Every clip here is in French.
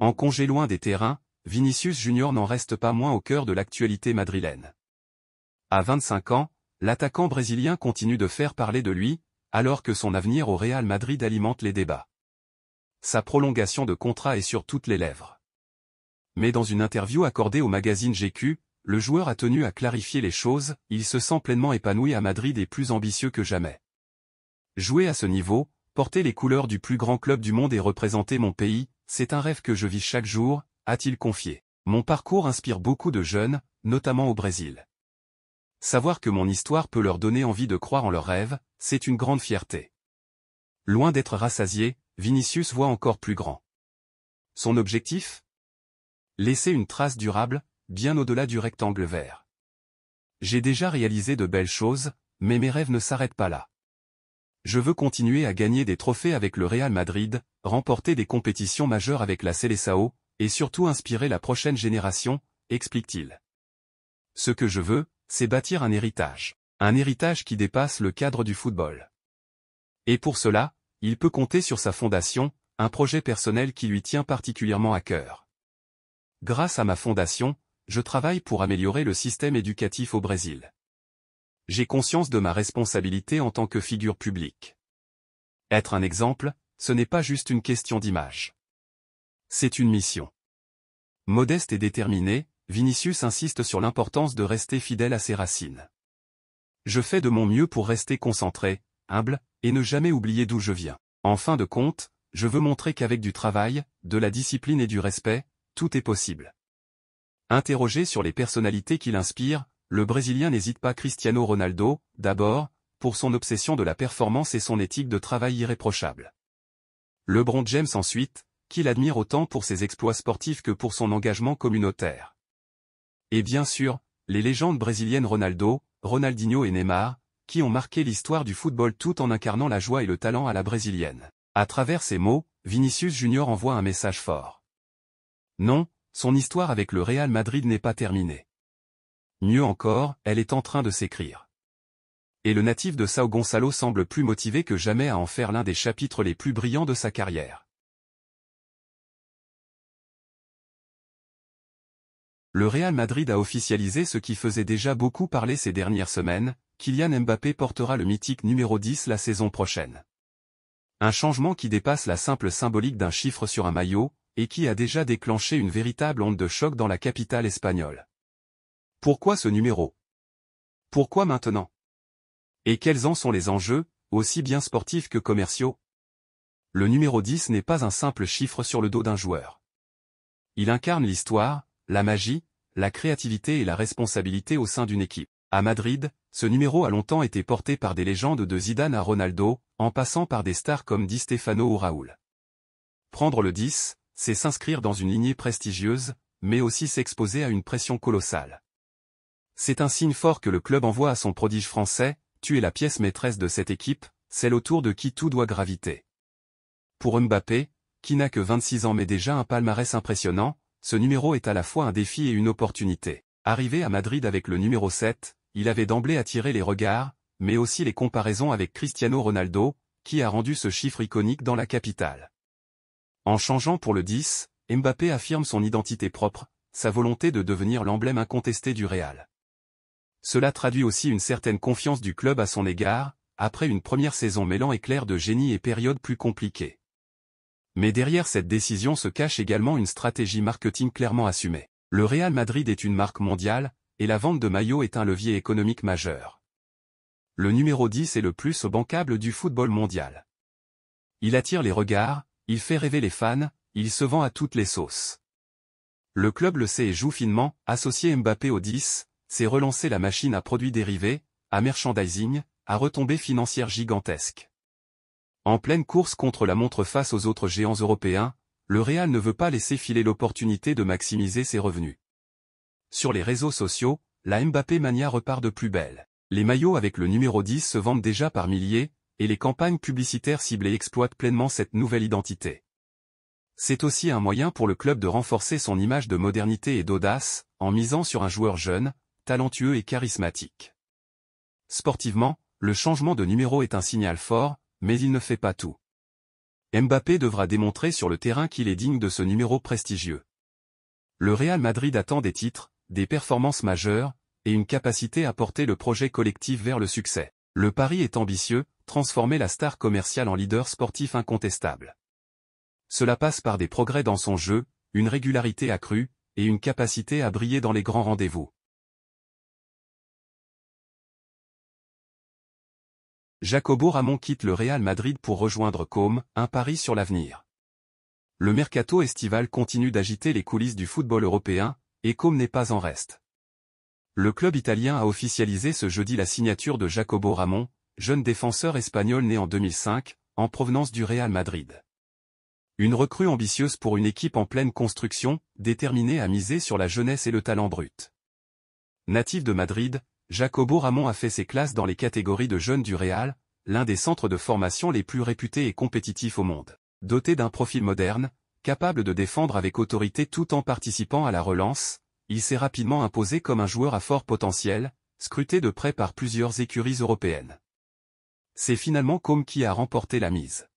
En congé loin des terrains, Vinícius Junior n'en reste pas moins au cœur de l'actualité madrilène. À 25 ans, l'attaquant brésilien continue de faire parler de lui, alors que son avenir au Real Madrid alimente les débats. Sa prolongation de contrat est sur toutes les lèvres. Mais dans une interview accordée au magazine GQ, le joueur a tenu à clarifier les choses, il se sent pleinement épanoui à Madrid et plus ambitieux que jamais. Jouer à ce niveau, porter les couleurs du plus grand club du monde et représenter mon pays, c'est un rêve que je vis chaque jour, a-t-il confié. Mon parcours inspire beaucoup de jeunes, notamment au Brésil. Savoir que mon histoire peut leur donner envie de croire en leurs rêves, c'est une grande fierté. Loin d'être rassasié, Vinícius voit encore plus grand. Son objectif ? Laisser une trace durable, bien au-delà du rectangle vert. J'ai déjà réalisé de belles choses, mais mes rêves ne s'arrêtent pas là. Je veux continuer à gagner des trophées avec le Real Madrid, remporter des compétitions majeures avec la Seleção, et surtout inspirer la prochaine génération, explique-t-il. Ce que je veux, c'est bâtir un héritage qui dépasse le cadre du football. Et pour cela, il peut compter sur sa fondation, un projet personnel qui lui tient particulièrement à cœur. Grâce à ma fondation, je travaille pour améliorer le système éducatif au Brésil. J'ai conscience de ma responsabilité en tant que figure publique. Être un exemple, ce n'est pas juste une question d'image. C'est une mission. Modeste et déterminé, Vinícius insiste sur l'importance de rester fidèle à ses racines. Je fais de mon mieux pour rester concentré, humble, et ne jamais oublier d'où je viens. En fin de compte, je veux montrer qu'avec du travail, de la discipline et du respect, tout est possible. Interrogé sur les personnalités qui l'inspirent, le Brésilien n'hésite pas Cristiano Ronaldo, d'abord, pour son obsession de la performance et son éthique de travail irréprochable. LeBron James ensuite, qu'il admire autant pour ses exploits sportifs que pour son engagement communautaire. Et bien sûr, les légendes brésiliennes Ronaldo, Ronaldinho et Neymar, qui ont marqué l'histoire du football tout en incarnant la joie et le talent à la brésilienne. À travers ces mots, Vinícius Junior envoie un message fort. Non, son histoire avec le Real Madrid n'est pas terminée. Mieux encore, elle est en train de s'écrire. Et le natif de São Gonçalo semble plus motivé que jamais à en faire l'un des chapitres les plus brillants de sa carrière. Le Real Madrid a officialisé ce qui faisait déjà beaucoup parler ces dernières semaines, Kylian Mbappé portera le mythique numéro 10 la saison prochaine. Un changement qui dépasse la simple symbolique d'un chiffre sur un maillot, et qui a déjà déclenché une véritable onde de choc dans la capitale espagnole. Pourquoi ce numéro? Pourquoi maintenant? Et quels en sont les enjeux, aussi bien sportifs que commerciaux? Le numéro 10 n'est pas un simple chiffre sur le dos d'un joueur. Il incarne l'histoire, la magie, la créativité et la responsabilité au sein d'une équipe. À Madrid, ce numéro a longtemps été porté par des légendes de Zidane à Ronaldo, en passant par des stars comme Di Stefano ou Raúl. Prendre le 10, c'est s'inscrire dans une lignée prestigieuse, mais aussi s'exposer à une pression colossale. C'est un signe fort que le club envoie à son prodige français, tu es la pièce maîtresse de cette équipe, celle autour de qui tout doit graviter. Pour Mbappé, qui n'a que 26 ans mais déjà un palmarès impressionnant, ce numéro est à la fois un défi et une opportunité. Arrivé à Madrid avec le numéro 7, il avait d'emblée attiré les regards, mais aussi les comparaisons avec Cristiano Ronaldo, qui a rendu ce chiffre iconique dans la capitale. En changeant pour le 10, Mbappé affirme son identité propre, sa volonté de devenir l'emblème incontesté du Real. Cela traduit aussi une certaine confiance du club à son égard, après une première saison mêlant éclairs de génie et périodes plus compliquées. Mais derrière cette décision se cache également une stratégie marketing clairement assumée. Le Real Madrid est une marque mondiale, et la vente de maillots est un levier économique majeur. Le numéro 10 est le plus bankable du football mondial. Il attire les regards, il fait rêver les fans, il se vend à toutes les sauces. Le club le sait et joue finement, associer Mbappé au 10, c'est relancer la machine à produits dérivés, à merchandising, à retombées financières gigantesques. En pleine course contre la montre face aux autres géants européens, le Real ne veut pas laisser filer l'opportunité de maximiser ses revenus. Sur les réseaux sociaux, la Mbappé mania repart de plus belle. Les maillots avec le numéro 10 se vendent déjà par milliers, et les campagnes publicitaires ciblées exploitent pleinement cette nouvelle identité. C'est aussi un moyen pour le club de renforcer son image de modernité et d'audace, en misant sur un joueur jeune, talentueux et charismatique. Sportivement, le changement de numéro est un signal fort, mais il ne fait pas tout. Mbappé devra démontrer sur le terrain qu'il est digne de ce numéro prestigieux. Le Real Madrid attend des titres, des performances majeures, et une capacité à porter le projet collectif vers le succès. Le pari est ambitieux, transformer la star commerciale en leader sportif incontestable. Cela passe par des progrès dans son jeu, une régularité accrue, et une capacité à briller dans les grands rendez-vous. Jacobo Ramón quitte le Real Madrid pour rejoindre Côme, un pari sur l'avenir. Le mercato estival continue d'agiter les coulisses du football européen, et Côme n'est pas en reste. Le club italien a officialisé ce jeudi la signature de Jacobo Ramón, jeune défenseur espagnol né en 2005, en provenance du Real Madrid. Une recrue ambitieuse pour une équipe en pleine construction, déterminée à miser sur la jeunesse et le talent brut. Natif de Madrid, Jacobo Ramón a fait ses classes dans les catégories de jeunes du Real, l'un des centres de formation les plus réputés et compétitifs au monde. Doté d'un profil moderne, capable de défendre avec autorité tout en participant à la relance, il s'est rapidement imposé comme un joueur à fort potentiel, scruté de près par plusieurs écuries européennes. C'est finalement Côme qui a remporté la mise.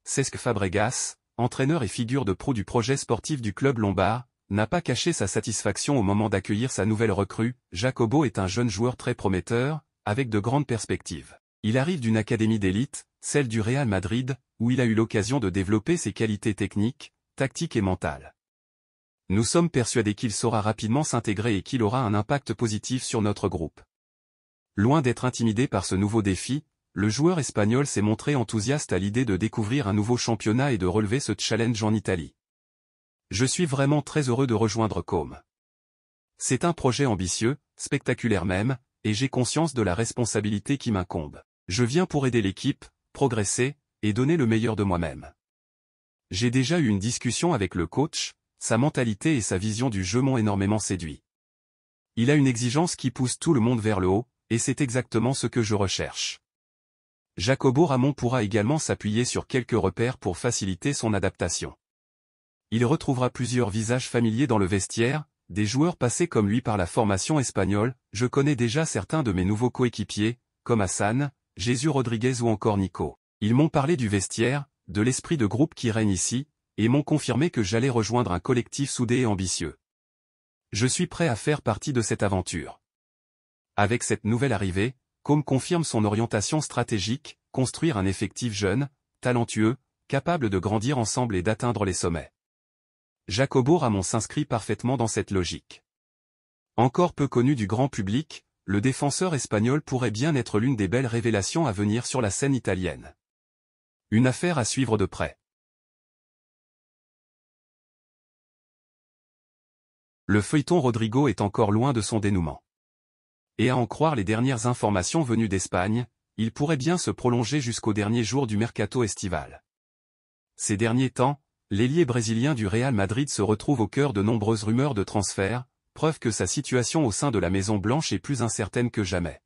Cesc Fabregas, entraîneur et figure de proue du projet sportif du club lombard, n'a pas caché sa satisfaction au moment d'accueillir sa nouvelle recrue. Jacobo est un jeune joueur très prometteur, avec de grandes perspectives. Il arrive d'une académie d'élite, celle du Real Madrid, où il a eu l'occasion de développer ses qualités techniques, tactiques et mentales. Nous sommes persuadés qu'il saura rapidement s'intégrer et qu'il aura un impact positif sur notre groupe. Loin d'être intimidé par ce nouveau défi, le joueur espagnol s'est montré enthousiaste à l'idée de découvrir un nouveau championnat et de relever ce challenge en Italie. Je suis vraiment très heureux de rejoindre Côme. C'est un projet ambitieux, spectaculaire même, et j'ai conscience de la responsabilité qui m'incombe. Je viens pour aider l'équipe, progresser, et donner le meilleur de moi-même. J'ai déjà eu une discussion avec le coach, sa mentalité et sa vision du jeu m'ont énormément séduit. Il a une exigence qui pousse tout le monde vers le haut, et c'est exactement ce que je recherche. Jacobo Ramón pourra également s'appuyer sur quelques repères pour faciliter son adaptation. Il retrouvera plusieurs visages familiers dans le vestiaire, des joueurs passés comme lui par la formation espagnole. Je connais déjà certains de mes nouveaux coéquipiers, comme Hassan, Jesús Rodríguez ou encore Nico. Ils m'ont parlé du vestiaire, de l'esprit de groupe qui règne ici, et m'ont confirmé que j'allais rejoindre un collectif soudé et ambitieux. Je suis prêt à faire partie de cette aventure. Avec cette nouvelle arrivée, Côme confirme son orientation stratégique, construire un effectif jeune, talentueux, capable de grandir ensemble et d'atteindre les sommets. Jacobo Ramón s'inscrit parfaitement dans cette logique. Encore peu connu du grand public, le défenseur espagnol pourrait bien être l'une des belles révélations à venir sur la scène italienne. Une affaire à suivre de près. Le feuilleton Rodrigo est encore loin de son dénouement. Et à en croire les dernières informations venues d'Espagne, il pourrait bien se prolonger jusqu'au dernier jour du mercato estival. Ces derniers temps, l'ailier brésilien du Real Madrid se retrouve au cœur de nombreuses rumeurs de transfert, preuve que sa situation au sein de la Maison Blanche est plus incertaine que jamais.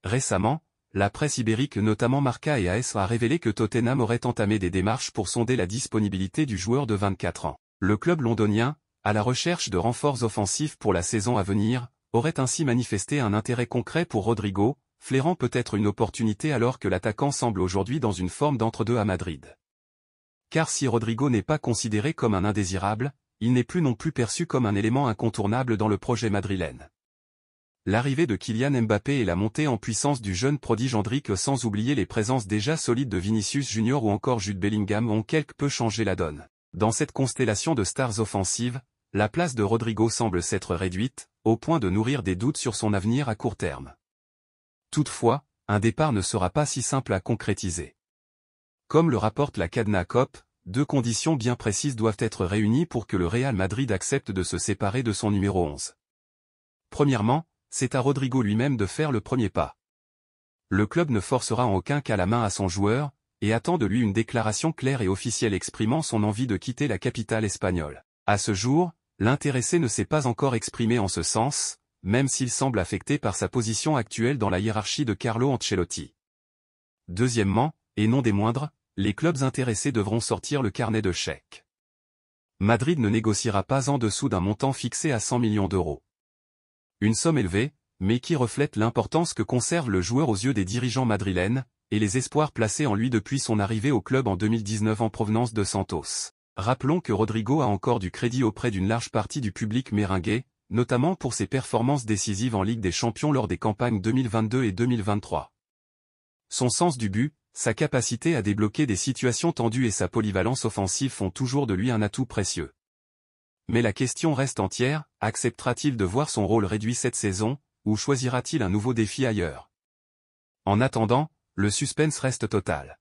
Récemment, la presse ibérique notamment Marca et AS a révélé que Tottenham aurait entamé des démarches pour sonder la disponibilité du joueur de 24 ans. Le club londonien, à la recherche de renforts offensifs pour la saison à venir, aurait ainsi manifesté un intérêt concret pour Rodrigo, flairant peut-être une opportunité alors que l'attaquant semble aujourd'hui dans une forme d'entre-deux à Madrid. Car si Rodrigo n'est pas considéré comme un indésirable, il n'est plus non plus perçu comme un élément incontournable dans le projet madrilène. L'arrivée de Kylian Mbappé et la montée en puissance du jeune prodige Endrick sans oublier les présences déjà solides de Vinicius Junior ou encore Jude Bellingham ont quelque peu changé la donne. Dans cette constellation de stars offensives, la place de Rodrigo semble s'être réduite, au point de nourrir des doutes sur son avenir à court terme. Toutefois, un départ ne sera pas si simple à concrétiser. Comme le rapporte la Cadena Cop, deux conditions bien précises doivent être réunies pour que le Real Madrid accepte de se séparer de son numéro 11. Premièrement, c'est à Rodrigo lui-même de faire le premier pas. Le club ne forcera en aucun cas la main à son joueur, et attend de lui une déclaration claire et officielle exprimant son envie de quitter la capitale espagnole. À ce jour, l'intéressé ne s'est pas encore exprimé en ce sens, même s'il semble affecté par sa position actuelle dans la hiérarchie de Carlo Ancelotti. Deuxièmement, et non des moindres, les clubs intéressés devront sortir le carnet de chèques. Madrid ne négociera pas en dessous d'un montant fixé à 100 millions d'euros. Une somme élevée, mais qui reflète l'importance que conserve le joueur aux yeux des dirigeants madrilènes, et les espoirs placés en lui depuis son arrivée au club en 2019 en provenance de Santos. Rappelons que Rodrigo a encore du crédit auprès d'une large partie du public merengue, notamment pour ses performances décisives en Ligue des Champions lors des campagnes 2022 et 2023. Son sens du but, sa capacité à débloquer des situations tendues et sa polyvalence offensive font toujours de lui un atout précieux. Mais la question reste entière, acceptera-t-il de voir son rôle réduit cette saison, ou choisira-t-il un nouveau défi ailleurs? En attendant, le suspense reste total.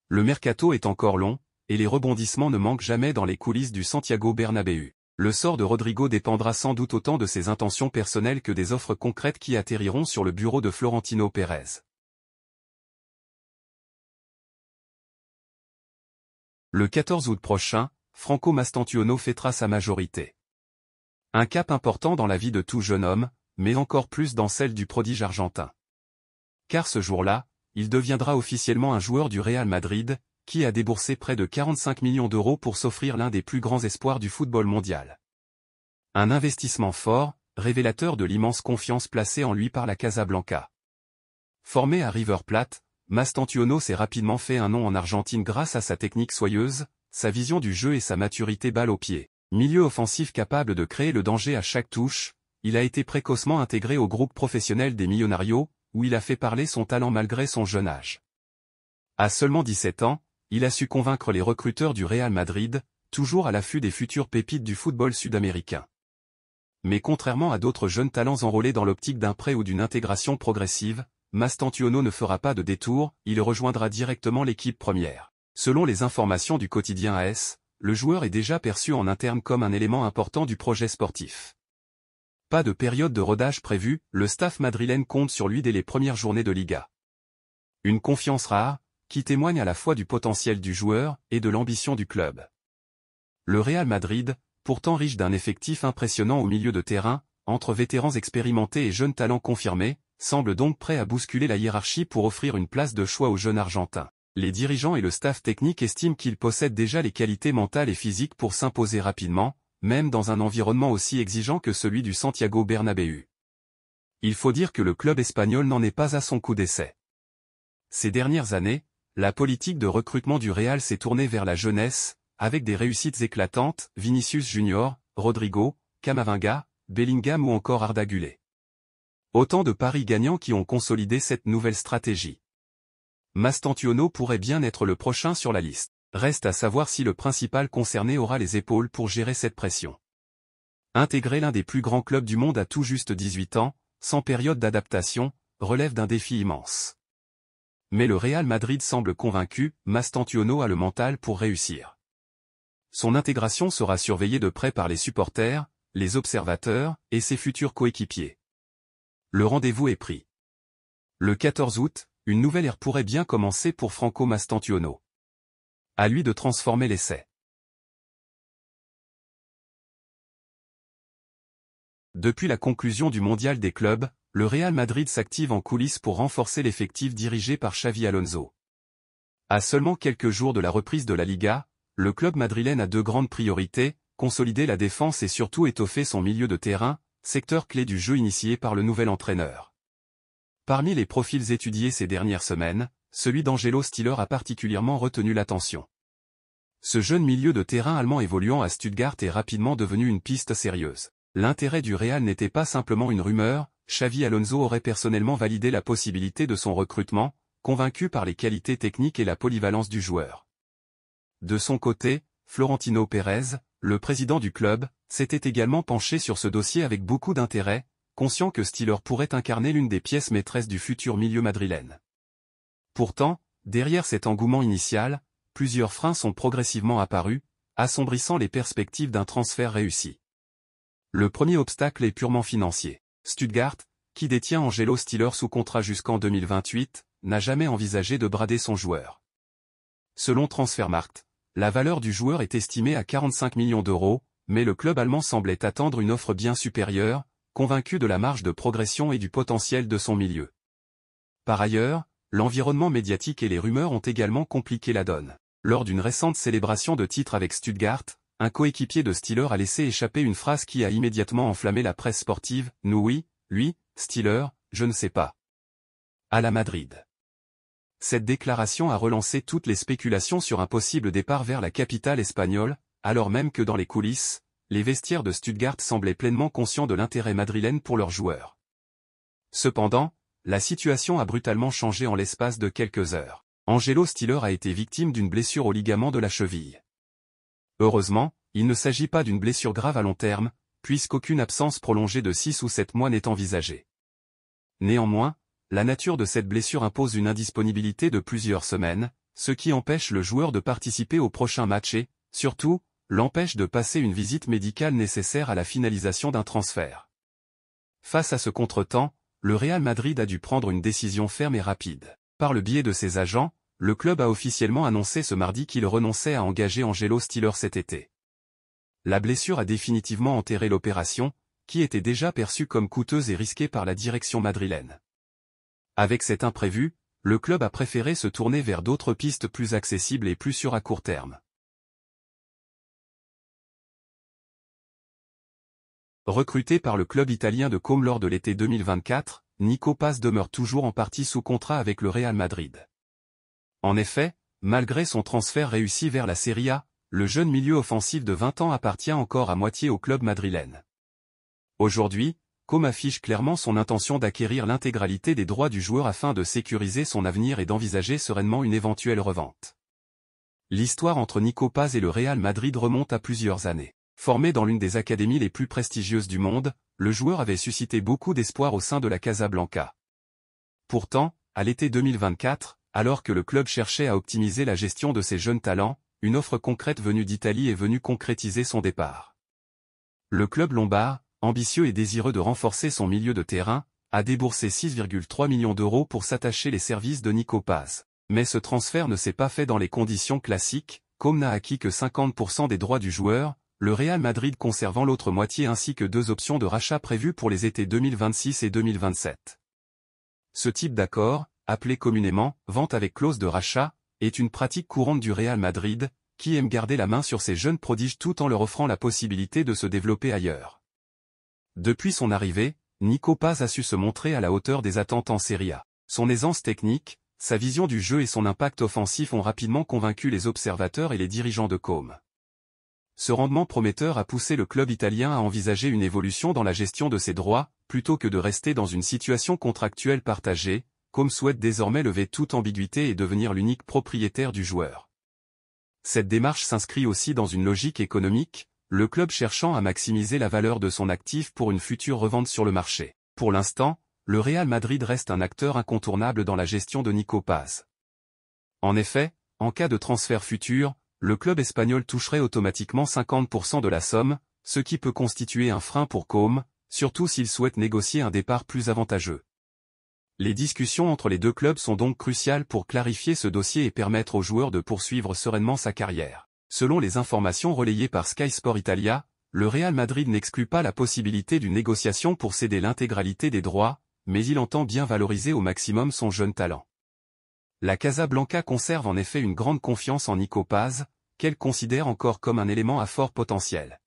Le mercato est encore long, et les rebondissements ne manquent jamais dans les coulisses du Santiago Bernabéu. Le sort de Rodrigo dépendra sans doute autant de ses intentions personnelles que des offres concrètes qui atterriront sur le bureau de Florentino Pérez. Le 14 août prochain, Franco Mastantuono fêtera sa majorité. Un cap important dans la vie de tout jeune homme, mais encore plus dans celle du prodige argentin. Car ce jour-là, il deviendra officiellement un joueur du Real Madrid, qui a déboursé près de 45 millions d'euros pour s'offrir l'un des plus grands espoirs du football mondial. Un investissement fort, révélateur de l'immense confiance placée en lui par la Casablanca. Formé à River Plate, Mastantuono s'est rapidement fait un nom en Argentine grâce à sa technique soyeuse, sa vision du jeu et sa maturité balle au pied. Milieu offensif capable de créer le danger à chaque touche, il a été précocement intégré au groupe professionnel des Millonarios, où il a fait parler son talent malgré son jeune âge. À seulement 17 ans, il a su convaincre les recruteurs du Real Madrid, toujours à l'affût des futures pépites du football sud-américain. Mais contrairement à d'autres jeunes talents enrôlés dans l'optique d'un prêt ou d'une intégration progressive, Mastantuono ne fera pas de détour, il rejoindra directement l'équipe première. Selon les informations du quotidien AS, le joueur est déjà perçu en interne comme un élément important du projet sportif. Pas de période de rodage prévue, le staff madrilène compte sur lui dès les premières journées de Liga. Une confiance rare, qui témoigne à la fois du potentiel du joueur et de l'ambition du club. Le Real Madrid, pourtant riche d'un effectif impressionnant au milieu de terrain, entre vétérans expérimentés et jeunes talents confirmés, semble donc prêt à bousculer la hiérarchie pour offrir une place de choix aux jeunes Argentins. Les dirigeants et le staff technique estiment qu'il possède déjà les qualités mentales et physiques pour s'imposer rapidement, même dans un environnement aussi exigeant que celui du Santiago Bernabéu. Il faut dire que le club espagnol n'en est pas à son coup d'essai. Ces dernières années, la politique de recrutement du Real s'est tournée vers la jeunesse, avec des réussites éclatantes, Vinicius Junior, Rodrigo, Camavinga, Bellingham ou encore Arda Güler. Autant de paris gagnants qui ont consolidé cette nouvelle stratégie. Mastantuono pourrait bien être le prochain sur la liste. Reste à savoir si le principal concerné aura les épaules pour gérer cette pression. Intégrer l'un des plus grands clubs du monde à tout juste 18 ans, sans période d'adaptation, relève d'un défi immense. Mais le Real Madrid semble convaincu, Mastantuono a le mental pour réussir. Son intégration sera surveillée de près par les supporters, les observateurs, et ses futurs coéquipiers. Le rendez-vous est pris. Le 14 août, une nouvelle ère pourrait bien commencer pour Franco Mastantuono. À lui de transformer l'essai. Depuis la conclusion du mondial des clubs, le Real Madrid s'active en coulisses pour renforcer l'effectif dirigé par Xavi Alonso. À seulement quelques jours de la reprise de la Liga, le club madrilène a deux grandes priorités, consolider la défense et surtout étoffer son milieu de terrain, secteur clé du jeu initié par le nouvel entraîneur. Parmi les profils étudiés ces dernières semaines, celui d'Angelo Stiller a particulièrement retenu l'attention. Ce jeune milieu de terrain allemand évoluant à Stuttgart est rapidement devenu une piste sérieuse. L'intérêt du Real n'était pas simplement une rumeur, Xavi Alonso aurait personnellement validé la possibilité de son recrutement, convaincu par les qualités techniques et la polyvalence du joueur. De son côté, Florentino Pérez, le président du club, s'était également penché sur ce dossier avec beaucoup d'intérêt, conscient que Stiller pourrait incarner l'une des pièces maîtresses du futur milieu madrilène. Pourtant, derrière cet engouement initial, plusieurs freins sont progressivement apparus, assombrissant les perspectives d'un transfert réussi. Le premier obstacle est purement financier. Stuttgart, qui détient Angelo Stiller sous contrat jusqu'en 2028, n'a jamais envisagé de brader son joueur. Selon Transfermarkt, la valeur du joueur est estimée à 45 millions d'euros, mais le club allemand semblait attendre une offre bien supérieure, convaincu de la marge de progression et du potentiel de son milieu. Par ailleurs, l'environnement médiatique et les rumeurs ont également compliqué la donne. Lors d'une récente célébration de titre avec Stuttgart, un coéquipier de Stiller a laissé échapper une phrase qui a immédiatement enflammé la presse sportive. « Nous oui, lui, Steeler, je ne sais pas. À la Madrid. Cette déclaration a relancé toutes les spéculations sur un possible départ vers la capitale espagnole, alors même que dans les coulisses, les vestiaires de Stuttgart semblaient pleinement conscients de l'intérêt madrilène pour leurs joueurs. Cependant, la situation a brutalement changé en l'espace de quelques heures. Angelo Steeler a été victime d'une blessure au ligament de la cheville. Heureusement, il ne s'agit pas d'une blessure grave à long terme, puisqu'aucune absence prolongée de 6 ou 7 mois n'est envisagée. Néanmoins, la nature de cette blessure impose une indisponibilité de plusieurs semaines, ce qui empêche le joueur de participer au prochain match et, surtout, l'empêche de passer une visite médicale nécessaire à la finalisation d'un transfert. Face à ce contretemps, le Real Madrid a dû prendre une décision ferme et rapide. Par le biais de ses agents, le club a officiellement annoncé ce mardi qu'il renonçait à engager Angelo Steeler cet été. La blessure a définitivement enterré l'opération, qui était déjà perçue comme coûteuse et risquée par la direction madrilène. Avec cet imprévu, le club a préféré se tourner vers d'autres pistes plus accessibles et plus sûres à court terme. Recruté par le club italien de Côme lors de l'été 2024, Nico Paz demeure toujours en partie sous contrat avec le Real Madrid. En effet, malgré son transfert réussi vers la Serie A, le jeune milieu offensif de 20 ans appartient encore à moitié au club madrilène. Aujourd'hui, Côme affiche clairement son intention d'acquérir l'intégralité des droits du joueur afin de sécuriser son avenir et d'envisager sereinement une éventuelle revente. L'histoire entre Nico Paz et le Real Madrid remonte à plusieurs années. Formé dans l'une des académies les plus prestigieuses du monde, le joueur avait suscité beaucoup d'espoir au sein de la Casablanca. Pourtant, à l'été 2024, alors que le club cherchait à optimiser la gestion de ses jeunes talents, une offre concrète venue d'Italie est venue concrétiser son départ. Le club lombard, ambitieux et désireux de renforcer son milieu de terrain, a déboursé 6,3 millions d'euros pour s'attacher les services de Nico Paz. Mais ce transfert ne s'est pas fait dans les conditions classiques, Côme n'a acquis que 50% des droits du joueur, le Real Madrid conservant l'autre moitié ainsi que 2 options de rachat prévues pour les étés 2026 et 2027. Ce type d'accord, appelé communément « vente avec clause de rachat », est une pratique courante du Real Madrid, qui aime garder la main sur ses jeunes prodiges tout en leur offrant la possibilité de se développer ailleurs. Depuis son arrivée, Nico Paz a su se montrer à la hauteur des attentes en Serie A. Son aisance technique, sa vision du jeu et son impact offensif ont rapidement convaincu les observateurs et les dirigeants de Côme. Ce rendement prometteur a poussé le club italien à envisager une évolution dans la gestion de ses droits, plutôt que de rester dans une situation contractuelle partagée. Côme souhaite désormais lever toute ambiguïté et devenir l'unique propriétaire du joueur. Cette démarche s'inscrit aussi dans une logique économique, le club cherchant à maximiser la valeur de son actif pour une future revente sur le marché. Pour l'instant, le Real Madrid reste un acteur incontournable dans la gestion de Nico Paz. En effet, en cas de transfert futur, le club espagnol toucherait automatiquement 50% de la somme, ce qui peut constituer un frein pour Côme, surtout s'il souhaite négocier un départ plus avantageux. Les discussions entre les deux clubs sont donc cruciales pour clarifier ce dossier et permettre au joueur de poursuivre sereinement sa carrière. Selon les informations relayées par Sky Sport Italia, le Real Madrid n'exclut pas la possibilité d'une négociation pour céder l'intégralité des droits, mais il entend bien valoriser au maximum son jeune talent. La Casablanca conserve en effet une grande confiance en Nico Paz, qu'elle considère encore comme un élément à fort potentiel.